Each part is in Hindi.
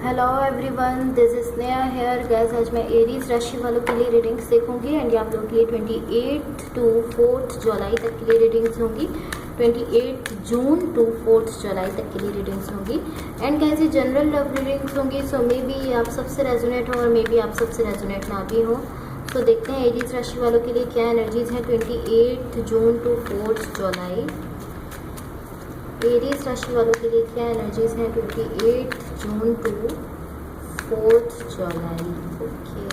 Hello everyone, this is Sneha here guys. आज मैं एरीज राशि वालों के लिए रीडिंग्स देखूंगी एंड आप लोगों के लिए 28 टू 4 जुलाई तक के लिए रीडिंग्स होंगी। 28 जून टू 4 जुलाई तक के लिए रीडिंग्स होंगी एंड गैस ये जनरल लव रीडिंग्स होंगी। सो मे बी आप सबसे रेजोनेट हो और मे बी आप सबसे रेजोनेट ना भी हो। तो देखते हैं एरीज राशि वालों के लिए क्या एनर्जीज हैं 28 जून टू 4 जुलाई। एरीज राशि वालों के लिए क्या एनर्जीज हैं 28 June to 4 July. Okay,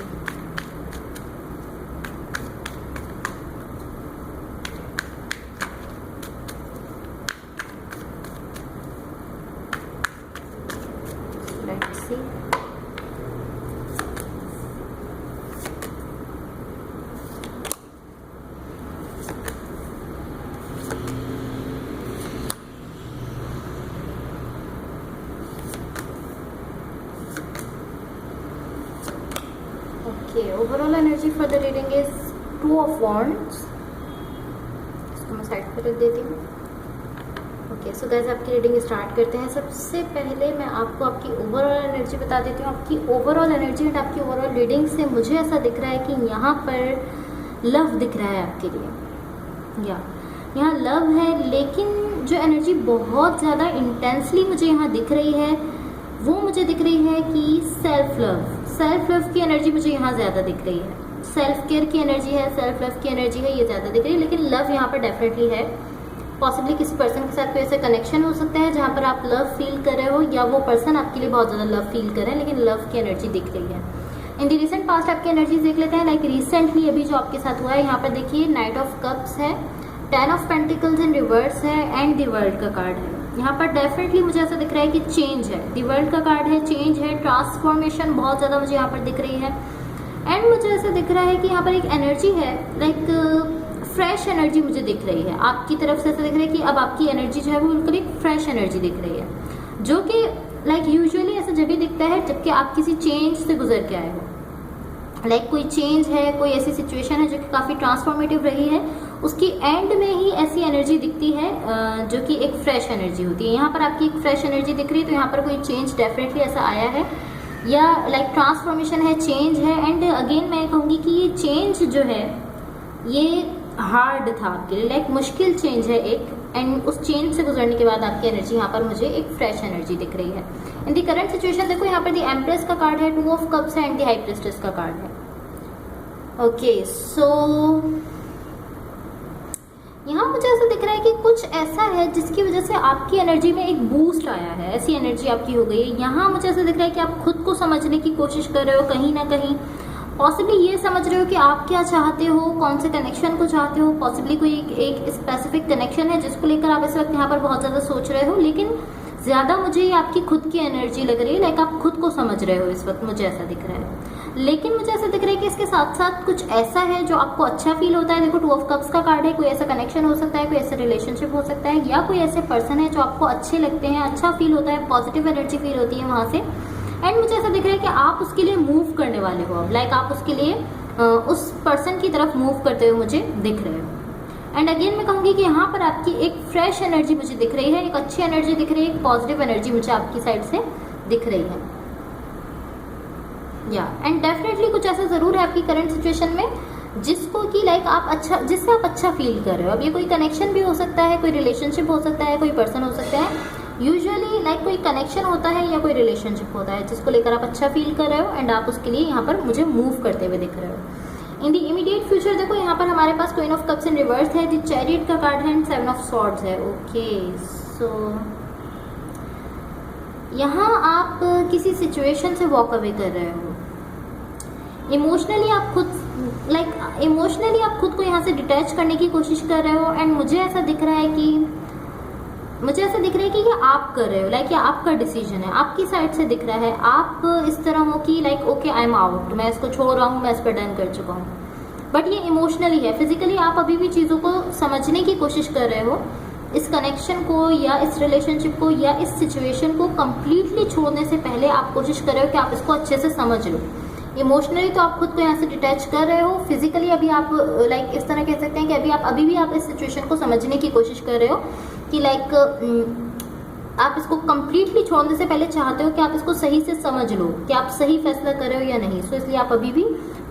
let's see. Okay, overall energy for the reading is 2 of Wands. इसको मैं साइड पर रख देती हूँ। ओके, सो गाइस आपकी रीडिंग स्टार्ट करते हैं। सबसे पहले मैं आपको आपकी ओवरऑल एनर्जी बता देती हूँ। आपकी ओवरऑल एनर्जी एंड आपकी ओवरऑल रीडिंग से मुझे ऐसा दिख रहा है कि यहाँ पर लव दिख रहा है आपके लिए, या यहाँ लव है, लेकिन जो एनर्जी बहुत ज़्यादा इंटेंसली मुझे यहाँ दिख रही है वो मुझे दिख रही है कि सेल्फ लव की एनर्जी मुझे यहाँ ज़्यादा दिख रही है। सेल्फ केयर की एनर्जी है, सेल्फ लव की एनर्जी है, ये ज़्यादा दिख रही है। लेकिन लव यहाँ पर डेफिनेटली है। पॉसिबली किसी पर्सन के साथ कोई ऐसा कनेक्शन हो सकता है जहाँ पर आप लव फील कर रहे हो या वो पर्सन आपके लिए बहुत ज़्यादा लव फील कर रहे हैं, लेकिन लव की एनर्जी दिख रही है। इन दी रिसेंट पास्ट आपकी एनर्जीज देख लेते हैं। लाइक रिसेंटली अभी जो आपके साथ हुआ है, यहाँ पर देखिए नाइट ऑफ कप्स है, 10 ऑफ पेंटिकल्स इन रिवर्स है एंड द वर्ल्ड का कार्ड है। यहाँ पर डेफिनेटली मुझे ऐसा दिख रहा है कि चेंज है। द वर्ल्ड का कार्ड है, चेंज है, ट्रांसफॉर्मेशन बहुत ज़्यादा मुझे यहाँ पर दिख रही है। एंड मुझे ऐसा दिख रहा है कि यहाँ पर एक एनर्जी है, लाइक फ्रेश एनर्जी मुझे दिख रही है आपकी तरफ से। ऐसा दिख रहा है कि अब आपकी एनर्जी जो है वो बिल्कुल एक फ्रेश एनर्जी दिख रही है, जो कि लाइक यूजुअली ऐसा जब भी दिखता है जबकि आप किसी चेंज से गुजर के आए हो। लाइक कोई चेंज है, कोई ऐसी सिचुएशन है जो कि काफ़ी ट्रांसफॉर्मेटिव रही है, उसकी एंड में ही ऐसी एनर्जी दिखती है जो कि एक फ्रेश एनर्जी होती है। यहाँ पर आपकी एक फ्रेश एनर्जी दिख रही है, तो यहाँ पर कोई चेंज डेफिनेटली ऐसा आया है, या लाइक ट्रांसफॉर्मेशन है, चेंज है। एंड अगेन मैं कहूँगी कि ये चेंज जो है ये हार्ड था आपके लिए, लाइक मुश्किल चेंज है एक, एंड उस चेंज से गुजरने के बाद आपकी एनर्जी यहाँ पर मुझे एक फ्रेश एनर्जी दिख रही है। इन दी करंट सिचुएशन देखो, यहाँ पर दी एम्प्रेस का कार्ड है, 2 ऑफ कप्स है एंड दी हाई प्रीस्टेस का कार्ड है। ओके, सो यहाँ मुझे ऐसा दिख रहा है कि कुछ ऐसा है जिसकी वजह से आपकी एनर्जी में एक बूस्ट आया है, ऐसी एनर्जी आपकी हो गई है। यहाँ मुझे ऐसा दिख रहा है कि आप खुद को समझने की कोशिश कर रहे हो, कहीं ना कहीं पॉसिबली ये समझ रहे हो कि आप क्या चाहते हो, कौन से कनेक्शन को चाहते हो। पॉसिबली कोई एक स्पेसिफिक कनेक्शन है जिसको लेकर आप इस वक्त यहाँ पर बहुत ज़्यादा सोच रहे हो, लेकिन ज़्यादा मुझे ये आपकी खुद की एनर्जी लग रही है, लाइक आप खुद को समझ रहे हो इस वक्त, मुझे ऐसा दिख रहा है। लेकिन मुझे ऐसा दिख रहा है कि इसके साथ साथ कुछ ऐसा है जो आपको अच्छा फील होता है। देखो 2 ऑफ कप्स का कार्ड है, कोई ऐसा कनेक्शन हो सकता है, कोई ऐसा रिलेशनशिप हो सकता है, या कोई ऐसे पर्सन है जो आपको अच्छे लगते हैं, अच्छा फील होता है, पॉजिटिव एनर्जी फील होती है वहाँ से। एंड मुझे ऐसा दिख रहा है कि आप उसके लिए मूव करने वाले हो अब, लाइक आप उसके लिए उस पर्सन की तरफ मूव करते हुए मुझे दिख रहे हो। एंड अगेन मैं कहूँगी कि यहाँ पर आपकी एक फ्रेश एनर्जी मुझे दिख रही है, एक अच्छी एनर्जी दिख रही है, एक पॉजिटिव एनर्जी मुझे आपकी साइड से दिख रही है, या एंड डेफिनेटली कुछ ऐसा ज़रूर है आपकी करंट सिचुएशन में जिसको कि लाइक आप अच्छा, जिससे आप अच्छा फील कर रहे हो। अब ये कोई कनेक्शन भी हो सकता है, कोई रिलेशनशिप हो सकता है, कोई पर्सन हो सकता है। यूजुअली लाइक कोई कनेक्शन होता है या कोई रिलेशनशिप होता है जिसको लेकर आप अच्छा फील कर रहे हो एंड आप उसके लिए यहाँ पर मुझे मूव करते हुए दिख रहे हो। इन दी इमीडिएट फ्यूचर देखो, यहाँ पर हमारे पास queen of cups in reverse है, द चैरियट का कार्ड है एंड 7 ऑफ स्वॉर्ड्स है। ओके, सो यहाँ आप किसी सिचुएशन से वॉक अवे कर रहे हो। इमोशनली आप खुद को यहाँ से डिटैच करने की कोशिश कर रहे हो। एंड मुझे ऐसा दिख रहा है कि ये आप कर रहे हो, लाइक ये आपका डिसीजन है, आपकी साइड से दिख रहा है। आप इस तरह हो कि like okay I am out, मैं इसको छोड़ रहा हूँ, मैं इस पर डन कर चुका हूँ। बट ये इमोशनली है। फिजिकली आप अभी भी चीज़ों को समझने की कोशिश कर रहे हो, इस कनेक्शन को या इस रिलेशनशिप को या इस सिचुएशन को कम्प्लीटली छोड़ने से पहले आप कोशिश कर रहे हो कि आप इसको अच्छे से समझ लो। इमोशनली तो आप खुद को यहाँ से डिटैच कर रहे हो, फिजिकली अभी आप लाइक इस तरह कह सकते हैं कि अभी भी आप इस सिचुएशन को समझने की कोशिश कर रहे हो कि लाइक आप इसको कंप्लीटली छोड़ने से पहले चाहते हो कि आप इसको सही से समझ लो कि आप सही फैसला कर रहे हो या नहीं। सो इसलिए आप अभी भी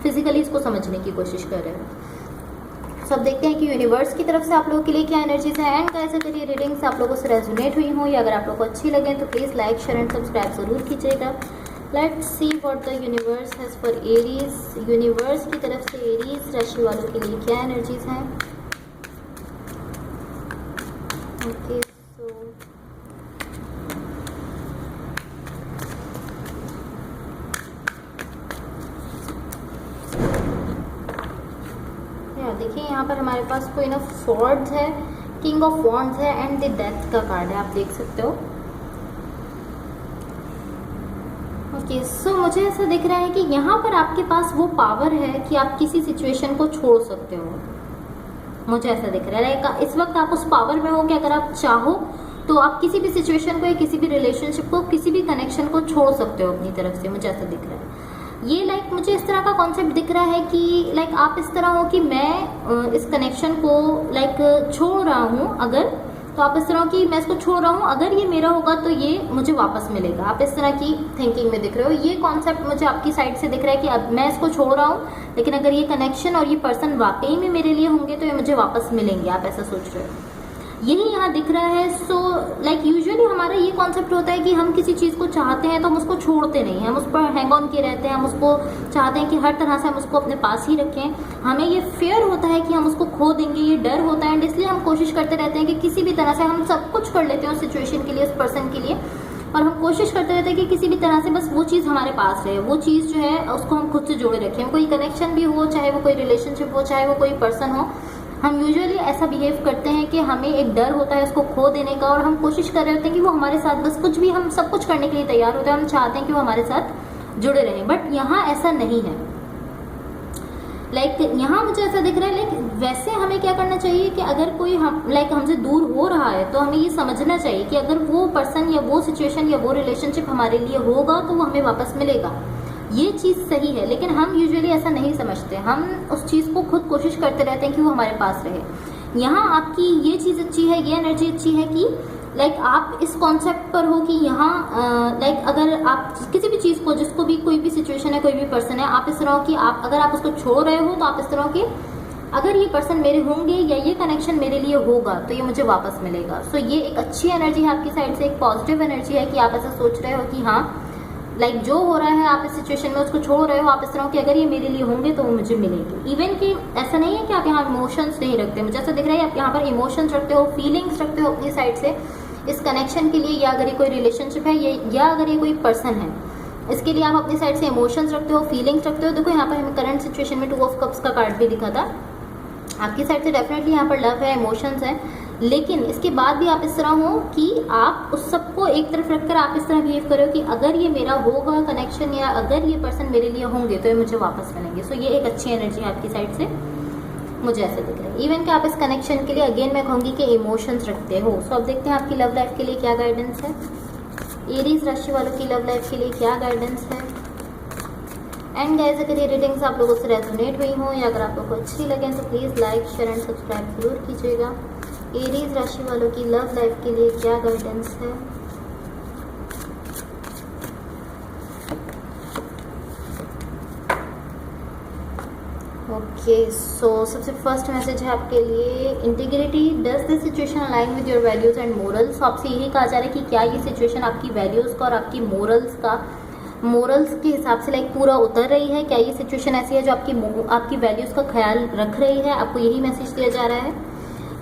फिजिकली इसको समझने की कोशिश कर रहे हो। सब देखते हैं कि यूनिवर्स की तरफ से आप लोगों के लिए क्या एनर्जीज है। एंड कैसे करिए रीडिंग्स आप लोगों से रेजोनेट हुई हो या अगर आप लोगों को अच्छी लगे तो please like share and subscribe जरूर कीजिएगा। Let's see what the universe has for Aries. Universe की तरफ से एरीज राशि वालों के लिए क्या एनर्जीज हैं। ओके सो देखिए यहाँ पर हमारे पास क्वीन ऑफ स्वॉर्ड्स है, किंग ऑफ वॉन्ड्स है एंड द डेथ का कार्ड है, आप देख सकते हो। ओके सो मुझे ऐसा दिख रहा है कि यहाँ पर आपके पास वो पावर है कि आप किसी सिचुएशन को छोड़ सकते हो। मुझे ऐसा दिख रहा है इस वक्त आप उस पावर में हो कि अगर आप चाहो तो आप किसी भी सिचुएशन को या किसी भी रिलेशनशिप को, किसी भी कनेक्शन को छोड़ सकते हो अपनी तरफ से। मुझे ऐसा दिख रहा है ये मुझे इस तरह का कॉन्सेप्ट दिख रहा है कि आप इस तरह हो कि मैं इस कनेक्शन को छोड़ रहा हूँ, अगर तो आप इस तरह की मैं इसको छोड़ रहा हूँ, अगर ये मेरा होगा तो ये मुझे वापस मिलेगा। आप इस तरह की थिंकिंग में दिख रहे हो। ये कॉन्सेप्ट मुझे आपकी साइड से दिख रहा है कि अब मैं इसको छोड़ रहा हूँ, लेकिन अगर ये कनेक्शन और ये पर्सन वाकई में मेरे लिए होंगे तो ये मुझे वापस मिलेंगे। आप ऐसा सोच रहे हो, यही यहाँ दिख रहा है। सो यूजुअली हमारा ये कॉन्सेप्ट होता है कि हम किसी चीज़ को चाहते हैं तो हम उसको छोड़ते नहीं हैं, हम उस पर हैंग ऑन किए रहते हैं। हम उसको चाहते हैं कि हर तरह से हम उसको अपने पास ही रखें। हमें ये फेयर होता है कि हम उसको खो देंगे, ये डर होता है एंड इसलिए हम कोशिश करते रहते हैं कि किसी भी तरह से हम सब कुछ कर लेते हैं उस सिचुएशन के लिए, उस पर्सन के लिए, और हम कोशिश करते रहते हैं कि किसी भी तरह से बस वो चीज़ हमारे पास रहे, वो चीज़ जो है उसको हम खुद से जोड़े रखें। कोई कनेक्शन भी हो, चाहे वो कोई रिलेशनशिप हो, चाहे वो कोई पर्सन हो, हम यूजुअली ऐसा बिहेव करते हैं कि हमें एक डर होता है उसको खो देने का और हम कोशिश कर रहे होते हैं कि वो हमारे साथ बस कुछ भी, हम सब कुछ करने के लिए तैयार होते हैं। हम चाहते हैं कि वो हमारे साथ जुड़े रहें, बट यहाँ ऐसा नहीं है। यहाँ मुझे ऐसा दिख रहा है वैसे हमें क्या करना चाहिए कि अगर कोई हम हमसे दूर हो रहा है तो हमें ये समझना चाहिए कि अगर वो पर्सन या वो सिचुएशन या वो रिलेशनशिप हमारे लिए होगा तो वो हमें वापस मिलेगा। ये चीज़ सही है, लेकिन हम यूजुअली ऐसा नहीं समझते। हम उस चीज़ को खुद कोशिश करते रहते हैं कि वो हमारे पास रहे। यहाँ आपकी ये चीज़ अच्छी है, ये एनर्जी अच्छी है कि आप इस कॉन्सेप्ट पर हो कि यहाँ अगर आप किसी भी चीज़ को, जिसको भी, कोई भी सिचुएशन है, कोई भी पर्सन है, आप इस तरह की अगर आप उसको छोड़ रहे हो तो आप इस तरह के, अगर ये पर्सन मेरे होंगे या ये कनेक्शन मेरे लिए होगा तो ये मुझे वापस मिलेगा। सो ये एक अच्छी एनर्जी है आपकी साइड से, एक पॉजिटिव एनर्जी है कि आप ऐसा सोच रहे हो कि हाँ जो हो रहा है आप इस सिचुएशन में उसको छोड़ रहे हो। आप इस तरह कि अगर ये मेरे लिए होंगे तो वो मुझे मिलेंगे। इवन कि ऐसा नहीं है कि आप यहाँ इमोशंस नहीं रखते, मुझे ऐसा दिख रहा है आप यहाँ पर इमोशंस रखते हो, फीलिंग्स रखते हो अपनी साइड से इस कनेक्शन के लिए, या अगर ये कोई रिलेशनशिप है या अगर ये कोई पर्सन है, इसके लिए आप अपनी साइड से इमोशंस रखते हो, फीलिंग्स रखते हो। देखो यहाँ पर हमें करंट सिचुएशन में 2 ऑफ कप्स का कार्ड भी दिखा था। आपकी साइड से डेफिनेटली यहाँ पर लव है, इमोशंस है, लेकिन इसके बाद भी आप इस तरह हो कि आप उस सबको एक तरफ रखकर आप इस तरह बिहेव करो कि अगर ये मेरा होगा कनेक्शन या अगर ये पर्सन मेरे लिए होंगे तो ये मुझे वापस मिलेंगे। सो ये एक अच्छी एनर्जी है आपकी साइड से, मुझे ऐसे दिख रहा है। इवन कि आप इस कनेक्शन के लिए अगेन मैं कहूँगी कि इमोशंस रखते हो। सो अब देखते हैं आपकी लव लाइफ के लिए क्या गाइडेंस है। एरीज राशि वालों की लव लाइफ के लिए क्या गाइडेंस है। एंड गाइस अगर ये रीडिंग्स आप लोगों से रेजोनेट हुई हो या अगर आप लोगों को अच्छी लगे तो please like share and subscribe जरूर कीजिएगा। एरीज राशि वालों की लव लाइफ के लिए क्या गाइडेंस है। ओके सो सबसे फर्स्ट मैसेज है आपके लिए integrity. Does this situation align with your values and morals. आपसे यही कहा जा रहा है कि क्या ये सिचुएशन आपकी वैल्यूज़ का और आपकी मोरल्स के हिसाब से पूरा उतर रही है। क्या ये सिचुएशन ऐसी है जो आपकी वैल्यूज़ का ख्याल रख रही है। आपको यही मैसेज दिया जा रहा है।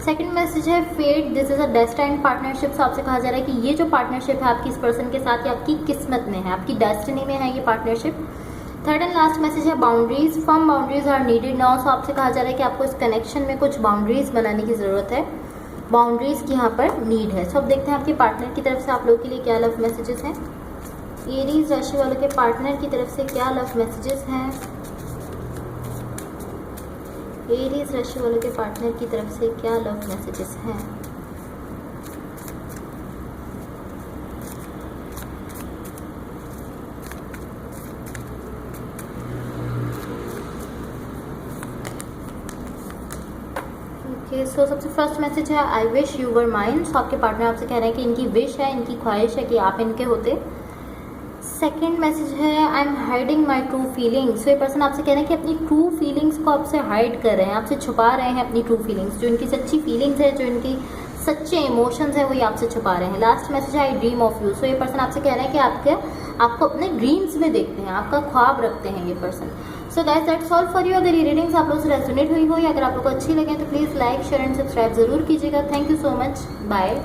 सेकंड मैसेज है fate, this is a destined partnership. से आपसे कहा जा रहा है कि ये जो पार्टनरशिप है आपकी इस पर्सन के साथ, ये आपकी किस्मत में है, आपकी डेस्टिनी में है ये partnership. Third and last message है boundaries, firm boundaries are needed now. So आपसे कहा जा रहा है कि आपको इस कनेक्शन में कुछ बाउंड्रीज बनाने की ज़रूरत है, बाउंड्रीज की यहाँ पर नीड है। सो अब देखते हैं आपके पार्टनर की तरफ से आप लोगों के लिए क्या लव मैसेजेस हैं। एरीज राशि वालों के पार्टनर की तरफ से क्या लव मैसेजेस हैं। एरीज राशि वालों के पार्टनर की तरफ से क्या लव मैसेजेस हैं। ओके, सो सबसे फर्स्ट मैसेज है I wish you were mine. So आपके पार्टनर आपसे कह रहे हैं कि इनकी विश है, इनकी ख्वाहिश है कि आप इनके होते। सेकेंड मैसेज है I am hiding my true feelings. So ये पर्सन आपसे कह रहे हैं कि अपनी ट्रू फीलिंग्स को आपसे हाइड कर रहे हैं, आपसे छुपा रहे हैं अपनी ट्रू फीलिंग्स। जो इनकी सच्ची फीलिंग्स है, जो इनकी सच्चे इमोशंस है, वो ये आपसे छुपा रहे हैं। लास्ट मैसेज है आई ड्रीम ऑफ यू। सो ये पर्सन आपसे कह रहे हैं कि आपको अपने ड्रीम्स में देखते हैं, आपका ख्वाब रखते हैं ये person. So guys that's all for you. अगर ये रीडिंग्स आप लोगों से रेजोनेट हुई हो या अगर आप लोग को अच्छी लगे तो please like share and subscribe जरूर कीजिएगा। Thank you so much, bye.